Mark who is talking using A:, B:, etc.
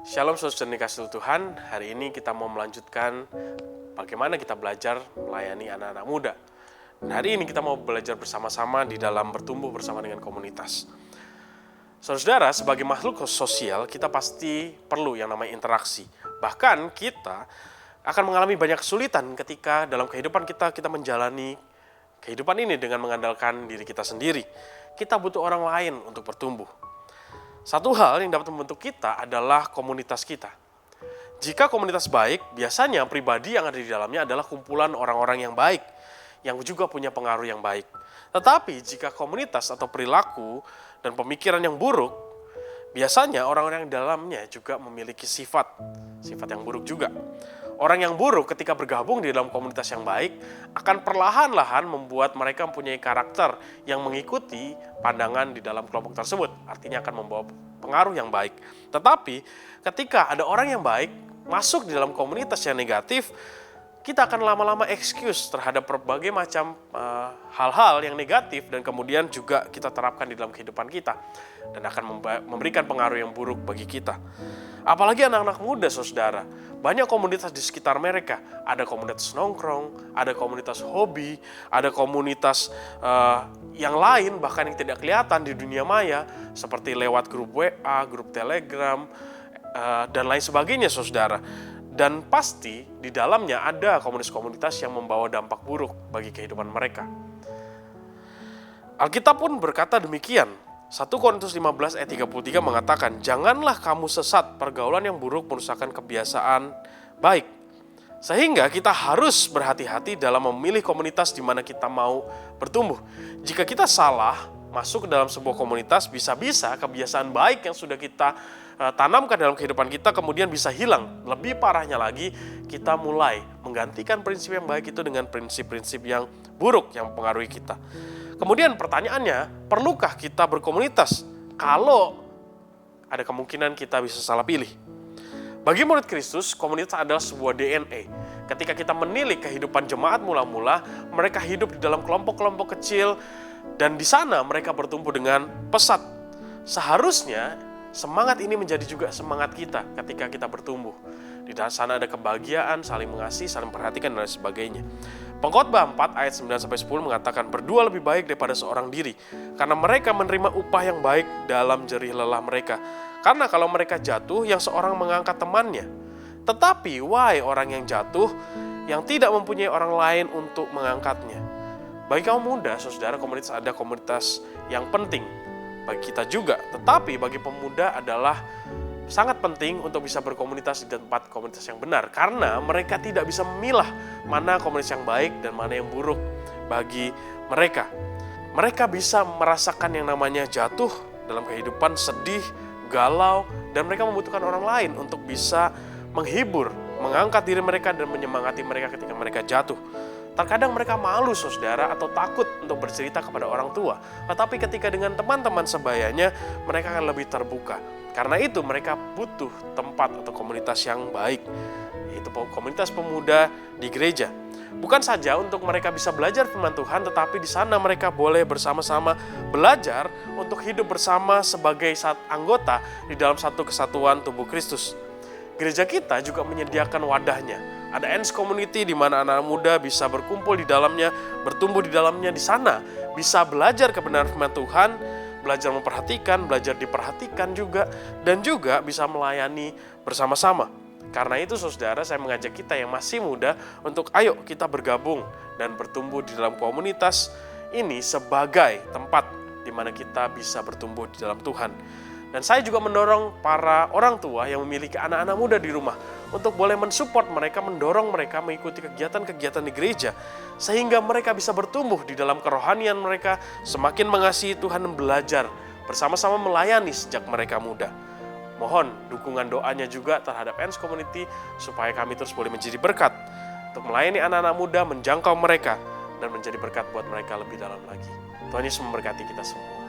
A: Shalom saudara yang dikasihi Tuhan, hari ini kita mau melanjutkan bagaimana kita belajar melayani anak-anak muda. Dan hari ini kita mau belajar bersama-sama di dalam bertumbuh bersama dengan komunitas. Saudara, sebagai makhluk sosial, kita pasti perlu yang namanya interaksi. Bahkan kita akan mengalami banyak kesulitan ketika dalam kehidupan kita menjalani kehidupan ini dengan mengandalkan diri kita sendiri. Kita butuh orang lain untuk bertumbuh. Satu hal yang dapat membentuk kita adalah komunitas kita. Jika komunitas baik, biasanya pribadi yang ada di dalamnya adalah kumpulan orang-orang yang baik, yang juga punya pengaruh yang baik. Tetapi jika komunitas atau perilaku dan pemikiran yang buruk, biasanya orang-orang yang di dalamnya juga memiliki sifat yang buruk juga. Orang yang buruk ketika bergabung di dalam komunitas yang baik akan perlahan-lahan membuat mereka mempunyai karakter yang mengikuti pandangan di dalam kelompok tersebut. Artinya akan membawa pengaruh yang baik. Tetapi ketika ada orang yang baik masuk di dalam komunitas yang negatif, kita akan lama-lama excuse terhadap berbagai macam hal-hal yang negatif dan kemudian juga kita terapkan di dalam kehidupan kita dan akan memberikan pengaruh yang buruk bagi kita. Apalagi anak-anak muda, saudara. Banyak komunitas di sekitar mereka. Ada komunitas nongkrong, ada komunitas hobi, ada komunitas yang lain bahkan yang tidak kelihatan di dunia maya seperti lewat grup WA, grup Telegram, dan lain sebagainya, saudara. Dan pasti di dalamnya ada komunitas-komunitas yang membawa dampak buruk bagi kehidupan mereka. Alkitab pun berkata demikian. 1 Korintus 15 ayat 33 mengatakan, "Janganlah kamu sesat, pergaulan yang buruk merusakkan kebiasaan baik." Sehingga kita harus berhati-hati dalam memilih komunitas di mana kita mau bertumbuh. Jika kita salah masuk ke dalam sebuah komunitas, bisa-bisa kebiasaan baik yang sudah kita tanamkan dalam kehidupan kita kemudian bisa hilang. Lebih parahnya lagi, kita mulai menggantikan prinsip yang baik itu dengan prinsip-prinsip yang buruk yang mempengaruhi kita. Kemudian pertanyaannya, perlukah kita berkomunitas kalau ada kemungkinan kita bisa salah pilih? Bagi murid Kristus, komunitas adalah sebuah DNA. Ketika kita menilik kehidupan jemaat mula-mula, mereka hidup di dalam kelompok-kelompok kecil dan di sana mereka bertumbuh dengan pesat. Seharusnya semangat ini menjadi juga semangat kita ketika kita bertumbuh. Di sana ada kebahagiaan, saling mengasihi, saling perhatikan dan sebagainya. Pengkhotbah 4 ayat 9-10 mengatakan, "Berdua lebih baik daripada seorang diri, karena mereka menerima upah yang baik dalam jerih lelah mereka. Karena kalau mereka jatuh, yang seorang mengangkat temannya. Tetapi wahai orang yang jatuh, yang tidak mempunyai orang lain untuk mengangkatnya." Bagi kaum muda, saudara, komunitas ada komunitas yang penting bagi kita juga. Tetapi bagi pemuda adalah sangat penting untuk bisa berkomunitas di tempat komunitas yang benar. Karena mereka tidak bisa memilah mana komunitas yang baik dan mana yang buruk bagi mereka. Mereka bisa merasakan yang namanya jatuh dalam kehidupan, sedih, galau, dan mereka membutuhkan orang lain untuk bisa menghibur, mengangkat diri mereka dan menyemangati mereka ketika mereka jatuh. Terkadang mereka malu, saudara, atau takut untuk bercerita kepada orang tua. Tetapi ketika dengan teman-teman sebayanya, mereka akan lebih terbuka. Karena itu mereka butuh tempat atau komunitas yang baik, yaitu komunitas pemuda di gereja. Bukan saja untuk mereka bisa belajar firman Tuhan, tetapi di sana mereka boleh bersama-sama belajar untuk hidup bersama sebagai anggota di dalam satu kesatuan tubuh Kristus. Gereja kita juga menyediakan wadahnya. Ada ENS Community di mana anak-anak muda bisa berkumpul di dalamnya, bertumbuh di dalamnya. Di sana bisa belajar kebenaran firman Tuhan, belajar memperhatikan, belajar diperhatikan juga, dan juga bisa melayani bersama-sama. Karena itu, saudara, saya mengajak kita yang masih muda untuk ayo kita bergabung dan bertumbuh di dalam komunitas ini sebagai tempat di mana kita bisa bertumbuh di dalam Tuhan. Dan saya juga mendorong para orang tua yang memiliki anak-anak muda di rumah untuk boleh mensupport mereka, mendorong mereka mengikuti kegiatan-kegiatan di gereja sehingga mereka bisa bertumbuh di dalam kerohanian mereka, semakin mengasihi Tuhan dan belajar bersama-sama melayani sejak mereka muda. Mohon dukungan doanya juga terhadap ENS Community supaya kami terus boleh menjadi berkat untuk melayani anak-anak muda, menjangkau mereka dan menjadi berkat buat mereka lebih dalam lagi. Tuhan Yesus memberkati kita semua.